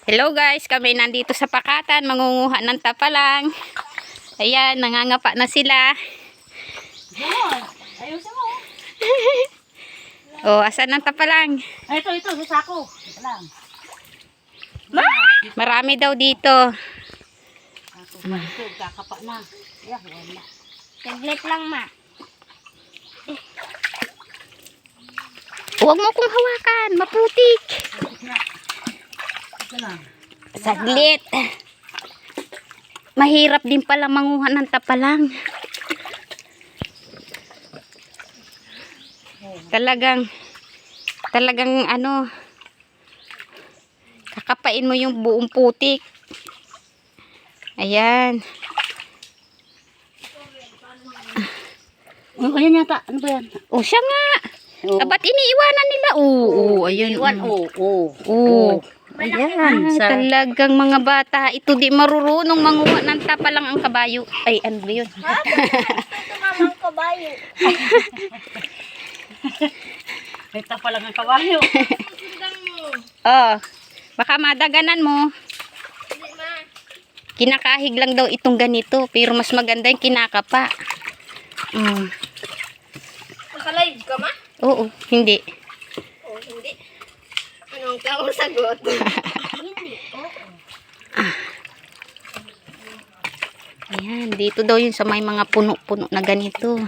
Hello guys, kami nandito sa Pakatan, mangunguha ng tapalang. Ayan, nangangapa na sila. Ayusin mo. Oh, asan ang tapalang? Ito, sa sako. Ito lang. Marami daw dito. Ito, kakapa na. Yeah, wala. Saglit lang, ma. Huwag mo kong hawakan, maputik. Ito lang. Saglit. Mahirap din pala manguha ng tapalang. Talagang ano, kakapain mo yung buong putik. Ayan. Oh, ayan yata. Ano ba yan? O siya nga. Oh. Ba't iniiwanan nila? Oo, ayun. Iwan, Oo. Ayan. Talagang mga bata, ito di marurunong manguha ng tapalang ang kabayo. Ay, ano ba yun? Ito mamang kabayo. Ito pa lang ang kabayo. Oh, baka madaganan mo. Kinakahig lang daw itong ganito, pero mas maganda yung kinakapa. Nakalive ka, ma? Oo, hindi. Oo, hindi. Anong ka sagot? Hindi. Ayan, dito daw yun sa may mga puno-puno na ganito.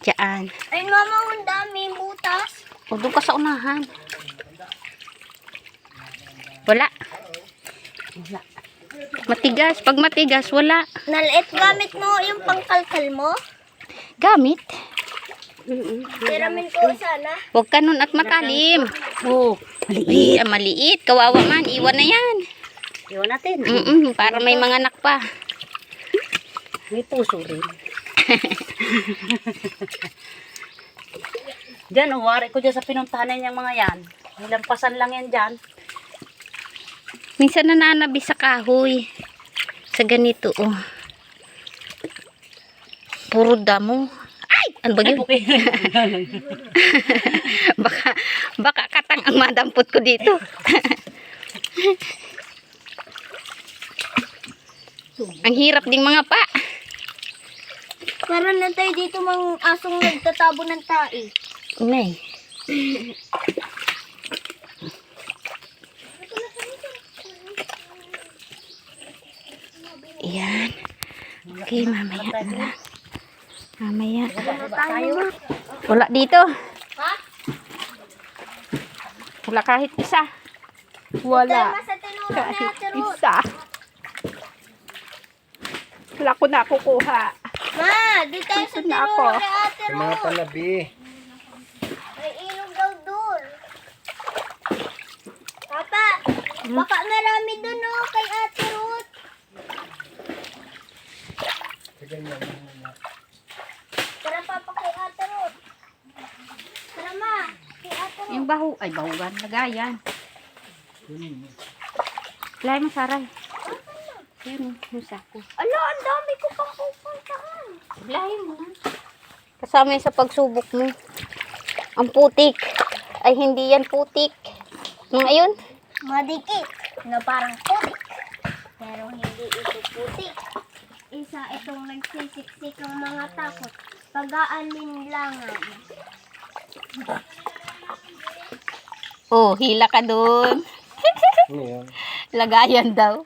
Diyan. Ay, mama, ang dami butas. O, doon ka sa unahan. Wala. Matigas. Pag matigas, wala. Naliit gamit mo yung pangkalkal mo. Gamit. Tiramin ko sana. Huwag ka nun at matalim. Oh, Maliit. Maliit. Kawawa man. Iwan na yan. iwan natin. Para may mga anak pa. May puso rin. Diyan, uwari ko dyan sa pinuntahanan yung mga yan. Nilampasan lang yan dyan. Minsan nananabi sa kahoy. Sa ganito, oh. Puro damo. Ay! Ano ba yun? Okay. baka katang ang madampot ko dito. Ang hirap ding mga pa. Meron na tayo dito mga asong nagtatabo ng tae. May. Yan. Okay, mamaya na. Mamaya. Wala dito. Ha? Wala kahit isa. Wala. Tama sa tinuro ni Kahit Ate Ruth. isa. Wala ko na kukuha. Ma, di tayo sa Ito na ako. tinuro ni Ate Sa mga Ruth. palabi. May ilog daw dun. Papa, baka marami dun oh, kay Ate Ruth. Tara papa kay Ate Ruth. Tara ma, kay Ate Ruth. Yung baho. Ay, bahugan. Lagayan. Lay mo, Saray. Ayan, yung sako. Ala, ang dami ko pang pupuntahan. Lay mo na. Kasama yan sa pagsubok mo. Ang putik. Ay, hindi yan putik. Mga yun. Madikit na parang putik. Pero hindi ito putik. Isa itong nagsisiksik ng mga takot. Pag-aalinlangan. Oh, hila ka dun. Ano yan? Lagayan daw.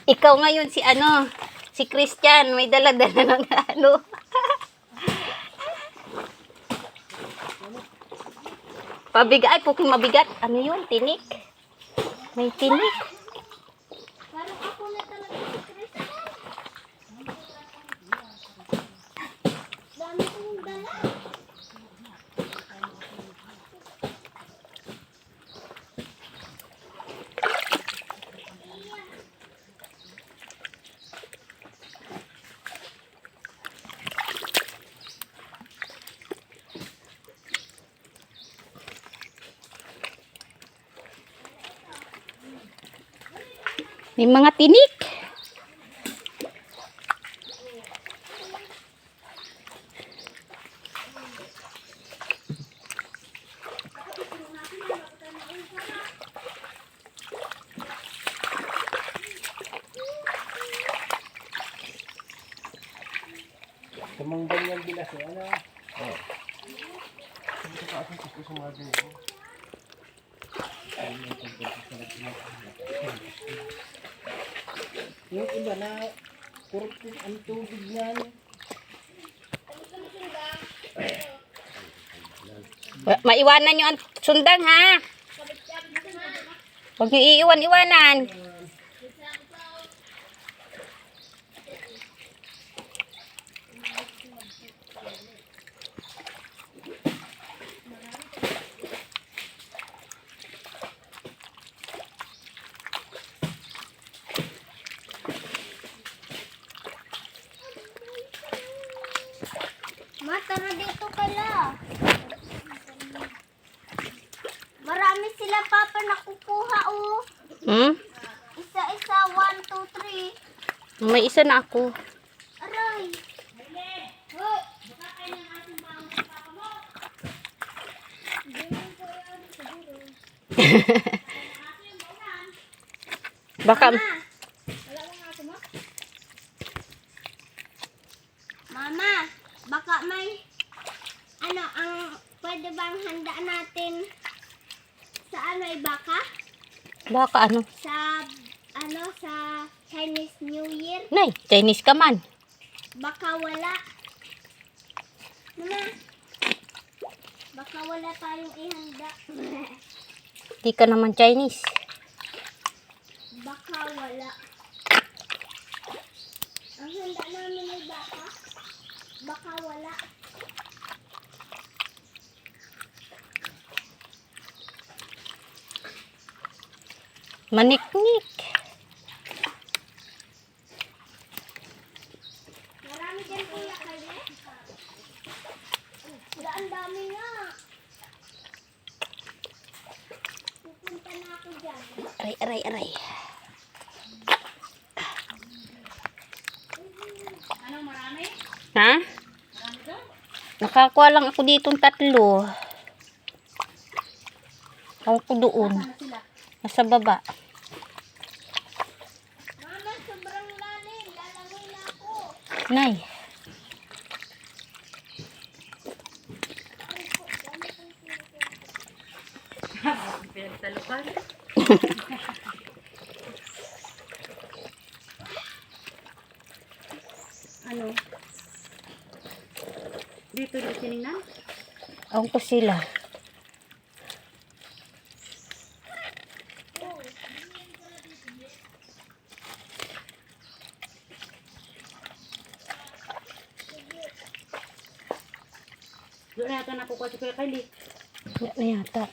Ikaw ngayon si ano, si Christian, may dala-dala ng ano. Pabigat, ay puking mabigat. Ano yun? Tinik. May tinik. Parang ako na talaga si Christian. Dami kong dala. May mga tinik. Yung iba na kurupin ang tubig niyan. Maiwanan nyo ang sundang, ha? Huwag nyo iiwan-iwanan. Ma, tara dito kala. Marami sila papa nakukuha oh. Hmm? Isa-isa, 1, 2, 3. May isa na ako. Aray. Hoy. Baka... Mama, baka may ano ang pwede bang handa natin sa ano ay baka? Baka ano? Sa Chinese New Year? Nay, Chinese ka man. Baka wala. Mama, baka wala tayong ihanda. Di ka naman Chinese. Baka wala. Ang handa namin ay baka. Baka wala. Maniknik. Marami dyan kuya kayo. Ang dami nga. Pupunta na ako dyan. Aray, aray, aray. Ano, marami? Ha? Marami doon? Nakakuha lang ako ditong 3. Ako ko doon. Ano sila? Nasa baba. Mama, sobrang lalim. Lalangoy na ako. Nay. Pinagtalupan. Ano? Dito na tinignan? Ako ko sila. Doon na yata nakukuha si Kuya Kylie. Yan na yata.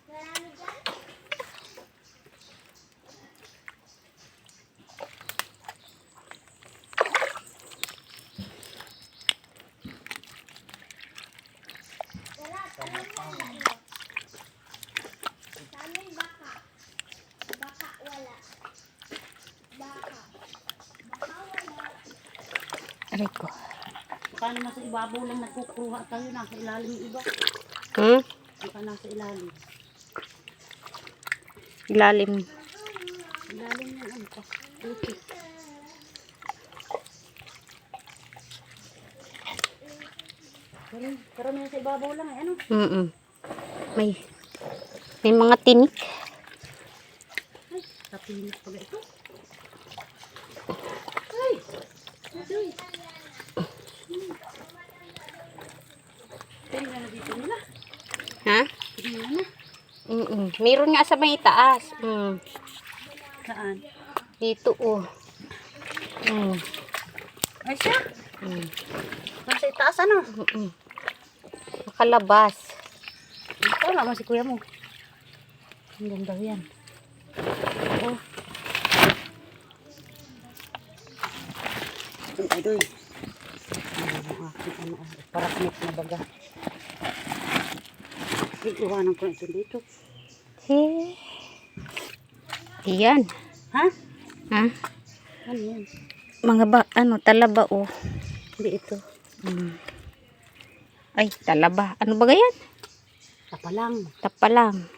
Marami dyan. Tara, tanong mo na iyo. Sa amin baka. Baka wala. Baka. Baka wala. Aray ko. Baka naman sa ibabaw lang nagkukuha tayo. Nasa ilalim yung iba. Hmm? Baka nasa ilalim. Ilalim. Ilalim yung ano pa. Putik. Karamihan sa ibabaw lang eh. Ano? May mga tinik. Ay, tapinis pala ito. Ay! Ay! Tingnan na dito nila. Ha? Tingnan na. Meron nga sa may taas. Saan? Dito oh. Ay siya. Nasa itaas ano? Nakalabas. Ito naman si kuya mo. Ang ganda yan. Oh. Ay, doy. Ano, paraknit na baga. Iiwanan ko ito dito. Hey. Iyan. Ha? Ha? Ano yan? Mga talaba oh. Hindi ito. Ay, talaba. Ano ba yan? Tapalang. Tapalang.